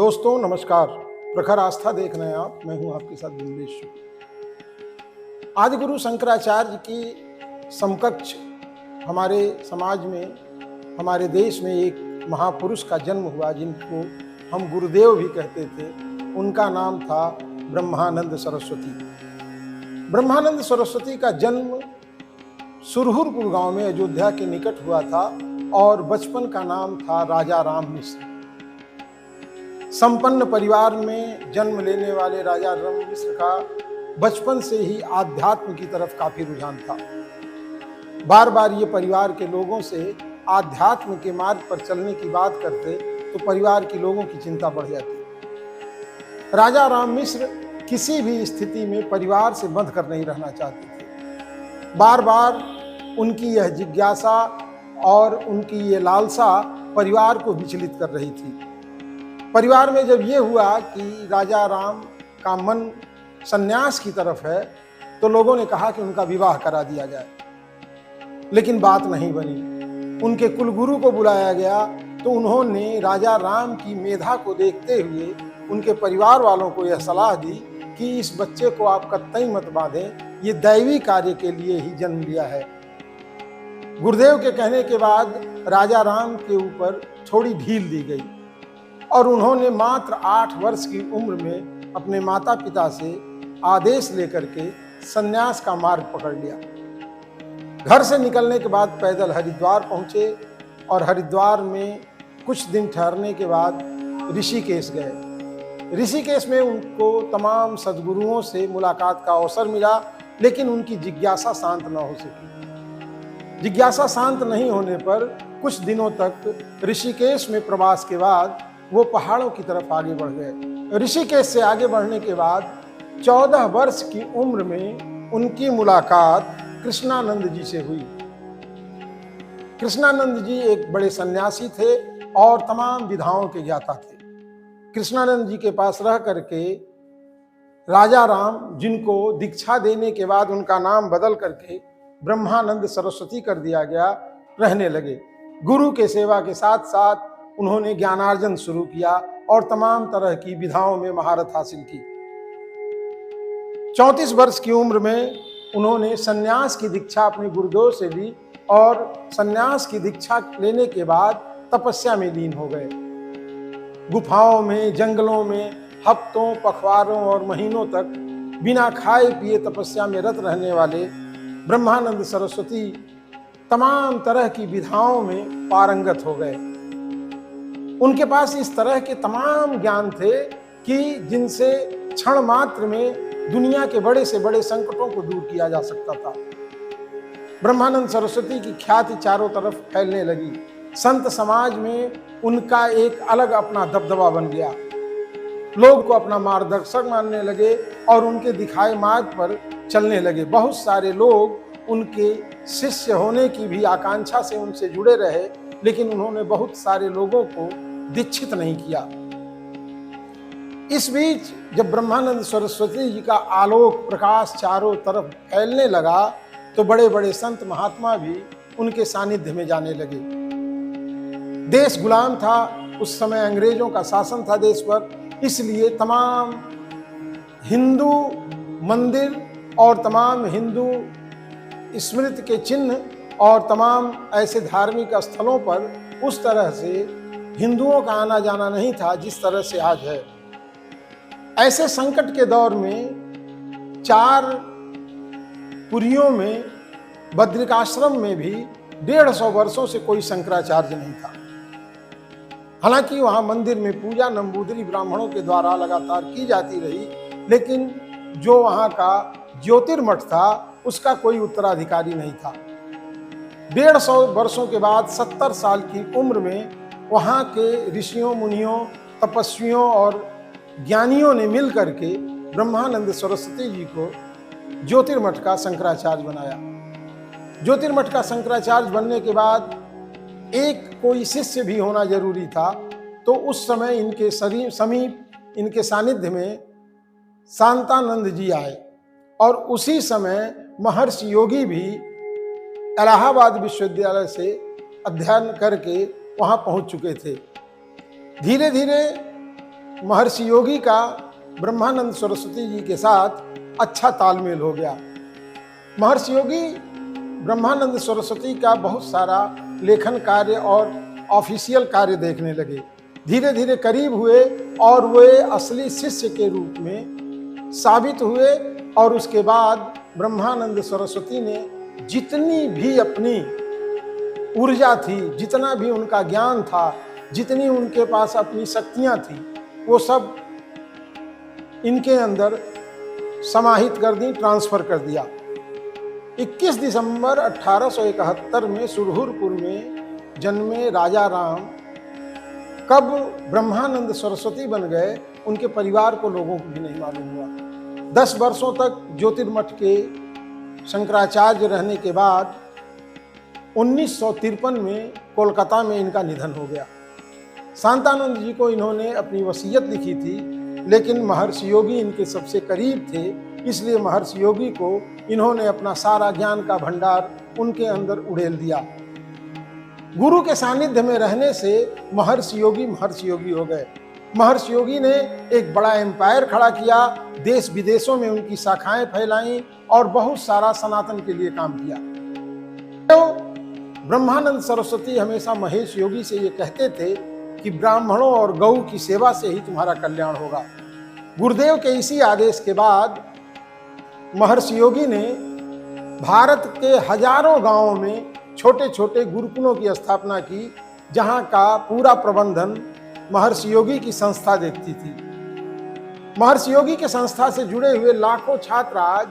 दोस्तों नमस्कार। प्रखर आस्था देख रहे हैं आप। मैं हूं आपके साथ बिमलेश। आदि गुरु शंकराचार्य की समकक्ष हमारे समाज में, हमारे देश में एक महापुरुष का जन्म हुआ जिनको हम गुरुदेव भी कहते थे। उनका नाम था ब्रह्मानंद सरस्वती। ब्रह्मानंद सरस्वती का जन्म सुरहुरपुर गांव में अयोध्या के निकट हुआ था और बचपन का नाम था राजा राम मिश्र। संपन्न परिवार में जन्म लेने वाले राजा राम मिश्र का बचपन से ही आध्यात्म की तरफ काफी रुझान था। बार बार ये परिवार के लोगों से आध्यात्म के मार्ग पर चलने की बात करते तो परिवार के लोगों की चिंता बढ़ जाती। राजा राम मिश्र किसी भी स्थिति में परिवार से बंध कर नहीं रहना चाहते थे। बार बार उनकी यह जिज्ञासा और उनकी ये लालसा परिवार को विचलित कर रही थी। परिवार में जब ये हुआ कि राजा राम का मन सन्यास की तरफ है तो लोगों ने कहा कि उनका विवाह करा दिया जाए, लेकिन बात नहीं बनी। उनके कुलगुरु को बुलाया गया तो उन्होंने राजा राम की मेधा को देखते हुए उनके परिवार वालों को यह सलाह दी कि इस बच्चे को आप कतई मत बांधें, ये दैवी कार्य के लिए ही जन्म लिया है। गुरुदेव के कहने के बाद राजा राम के ऊपर थोड़ी ढील दी गई और उन्होंने मात्र 8 वर्ष की उम्र में अपने माता पिता से आदेश लेकर के सन्यास का मार्ग पकड़ लिया। घर से निकलने के बाद पैदल हरिद्वार पहुंचे और हरिद्वार में कुछ दिन ठहरने के बाद ऋषिकेश गए। ऋषिकेश में उनको तमाम सद्गुरुओं से मुलाकात का अवसर मिला, लेकिन उनकी जिज्ञासा शांत न हो सकी। जिज्ञासा शांत नहीं होने पर कुछ दिनों तक ऋषिकेश में प्रवास के बाद वो पहाड़ों की तरफ आगे बढ़ गए। ऋषिकेश से आगे बढ़ने के बाद 14 वर्ष की उम्र में उनकी मुलाकात कृष्णानंद जी से हुई। कृष्णानंद जी एक बड़े सन्यासी थे और तमाम विधाओं के ज्ञाता थे। कृष्णानंद जी के पास रह करके राजा राम, जिनको दीक्षा देने के बाद उनका नाम बदल करके ब्रह्मानंद सरस्वती कर दिया गया, रहने लगे। गुरु के सेवा के साथ साथ उन्होंने ज्ञानार्जन शुरू किया और तमाम तरह की विधाओं में महारत हासिल की। 34 वर्ष की उम्र में उन्होंने सन्यास की दीक्षा अपने गुरुदेव से ली और सन्यास की दीक्षा लेने के बाद तपस्या में लीन हो गए। गुफाओं में, जंगलों में हफ्तों, पखवारों और महीनों तक बिना खाए पिए तपस्या में रत रहने वाले ब्रह्मानंद सरस्वती तमाम तरह की विधाओं में पारंगत हो गए। उनके पास इस तरह के तमाम ज्ञान थे कि जिनसे क्षण मात्र में दुनिया के बड़े से बड़े संकटों को दूर किया जा सकता था। ब्रह्मानंद सरस्वती की ख्याति चारों तरफ फैलने लगी। संत समाज में उनका एक अलग अपना दबदबा बन गया। लोग को अपना मार्गदर्शक मानने लगे और उनके दिखाए मार्ग पर चलने लगे। बहुत सारे लोग उनके शिष्य होने की भी आकांक्षा से उनसे जुड़े रहे, लेकिन उन्होंने बहुत सारे लोगों को दीक्षित नहीं किया। इस बीच जब ब्रह्मानंद सरस्वती जी का आलोक प्रकाश चारों तरफ फैलने लगा तो बड़े बड़े संत महात्मा भी उनके सानिध्य में जाने लगे। देश गुलाम था, उस समय अंग्रेजों का शासन था देश पर, इसलिए तमाम हिंदू मंदिर और तमाम हिंदू स्मृति के चिन्ह और तमाम ऐसे धार्मिक स्थलों पर उस तरह से हिंदुओं का आना जाना नहीं था जिस तरह से आज है। ऐसे संकट के दौर में 4 पुरियों में बद्रिकाश्रम में भी 150 वर्षों से कोई शंकराचार्य नहीं था। हालांकि वहां मंदिर में पूजा नंबूदरी ब्राह्मणों के द्वारा लगातार की जाती रही, लेकिन जो वहां का ज्योतिर्मठ था उसका कोई उत्तराधिकारी नहीं था। 150 वर्षों के बाद 70 साल की उम्र में वहाँ के ऋषियों, मुनियों, तपस्वियों और ज्ञानियों ने मिल करके ब्रह्मानंद सरस्वती जी को ज्योतिर्मठ का शंकराचार्य बनाया। ज्योतिर्मठ का शंकराचार्य बनने के बाद एक कोई शिष्य भी होना जरूरी था, तो उस समय इनके समीप इनके सानिध्य में शांतानंद जी आए और उसी समय महर्षि योगी भी इलाहाबाद विश्वविद्यालय से अध्ययन करके वहां पहुंच चुके थे। धीरे धीरे महर्षि योगी का ब्रह्मानंद सरस्वती जी के साथ अच्छा तालमेल हो गया। महर्षि योगी ब्रह्मानंद सरस्वती का बहुत सारा लेखन कार्य और ऑफिशियल कार्य देखने लगे। धीरे धीरे करीब हुए और वे असली शिष्य के रूप में साबित हुए। और उसके बाद ब्रह्मानंद सरस्वती ने जितनी भी अपनी ऊर्जा थी, जितना भी उनका ज्ञान था, जितनी उनके पास अपनी शक्तियां थी, वो सब इनके अंदर समाहित कर दी, ट्रांसफर कर दिया। 21 दिसंबर 1871 में सुरहुरपुर में जन्मे राजा राम कब ब्रह्मानंद सरस्वती बन गए, उनके परिवार को लोगों को भी नहीं मालूम हुआ। 10 वर्षों तक ज्योतिर्मठ के शंकराचार्य रहने के बाद 1953 में कोलकाता में इनका निधन हो गया। शांतानंद जी को इन्होंने अपनी वसीयत लिखी थी, लेकिन महर्षि योगी इनके सबसे करीब थे, इसलिए महर्षि योगी को इन्होंने अपना सारा ज्ञान का भंडार उनके अंदर उड़ेल दिया। गुरु के सानिध्य में रहने से महर्षि योगी हो गए। महर्षि योगी ने एक बड़ा एम्पायर खड़ा किया, देश विदेशों में उनकी शाखाएं फैलाईं और बहुत सारा सनातन के लिए काम किया। तो ब्रह्मानंद सरस्वती हमेशा महेश योगी से ये कहते थे कि ब्राह्मणों और गौ की सेवा से ही तुम्हारा कल्याण होगा। गुरुदेव के इसी आदेश के बाद महर्षि योगी ने भारत के हजारों गांवों में छोटे छोटे गुरुकुलों की स्थापना की, जहां का पूरा प्रबंधन महर्षि योगी की संस्था देखती थी। महर्षि योगी के संस्था से जुड़े हुए लाखों छात्र आज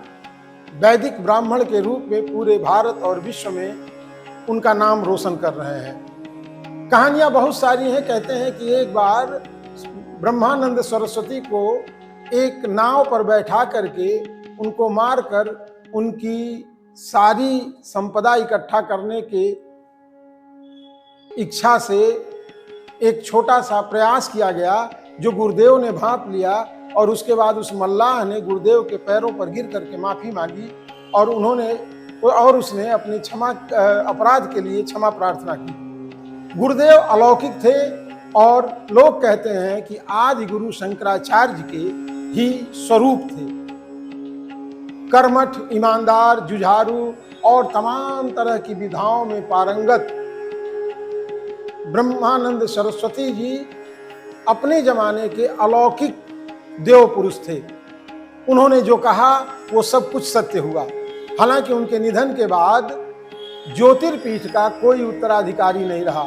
वैदिक ब्राह्मण के रूप में पूरे भारत और विश्व में उनका नाम रोशन कर रहे हैं। कहानियां बहुत सारी हैं। कहते हैं कि एक बार ब्रह्मानंद सरस्वती को एक नाव पर बैठा करके उनको मारकर उनकी सारी संपदा इकट्ठा करने के इच्छा से एक छोटा सा प्रयास किया गया, जो गुरुदेव ने भांप लिया। और उसके बाद उस मल्लाह ने गुरुदेव के पैरों पर गिर करके माफी मांगी और उसने अपने अपराध के लिए क्षमा प्रार्थना की। गुरुदेव अलौकिक थे और लोग कहते हैं कि आदि गुरु शंकराचार्य के ही स्वरूप थे। कर्मठ, ईमानदार, जुझारू और तमाम तरह की विधाओं में पारंगत ब्रह्मानंद सरस्वती जी अपने जमाने के अलौकिक देव पुरुष थे। उन्होंने जो कहा वो सब कुछ सत्य हुआ। हालांकि उनके निधन के बाद ज्योतिर्पीठ का कोई उत्तराधिकारी नहीं रहा।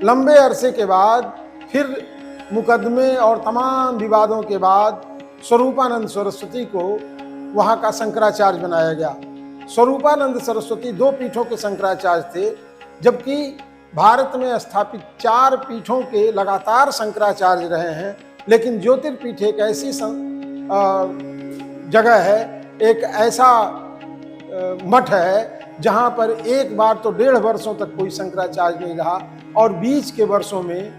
लंबे अरसे के बाद फिर मुकदमे और तमाम विवादों के बाद स्वरूपानंद सरस्वती को वहां का शंकराचार्य बनाया गया। स्वरूपानंद सरस्वती 2 पीठों के शंकराचार्य थे, जबकि भारत में स्थापित 4 पीठों के लगातार शंकराचार्य रहे हैं। लेकिन ज्योतिर्पीठ एक ऐसी जगह है, एक ऐसा मठ है जहां पर एक बार तो 1.5 वर्षों तक कोई शंकराचार्य नहीं रहा, और बीच के वर्षों में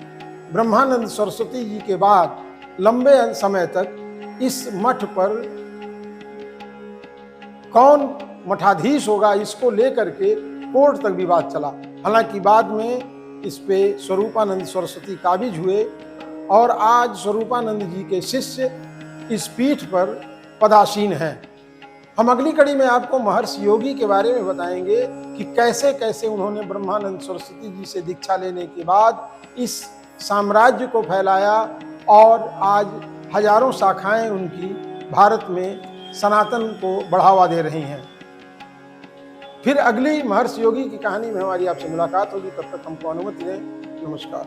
ब्रह्मानंद सरस्वती जी के बाद लंबे समय तक इस मठ पर कौन मठाधीश होगा, इसको लेकर के कोर्ट तक विवाद चला। हालांकि बाद में इस पे स्वरूपानंद सरस्वती काबिज हुए और आज स्वरूपानंद जी के शिष्य इस पीठ पर पदासीन हैं। हम अगली कड़ी में आपको महर्षि योगी के बारे में बताएंगे कि कैसे कैसे उन्होंने ब्रह्मानंद सरस्वती जी से दीक्षा लेने के बाद इस साम्राज्य को फैलाया और आज हजारों शाखाएं उनकी भारत में सनातन को बढ़ावा दे रही हैं। फिर अगली महर्षि योगी की कहानी में हमारी आपसे मुलाकात होगी। तब तक हमको अनुमति दें। नमस्कार।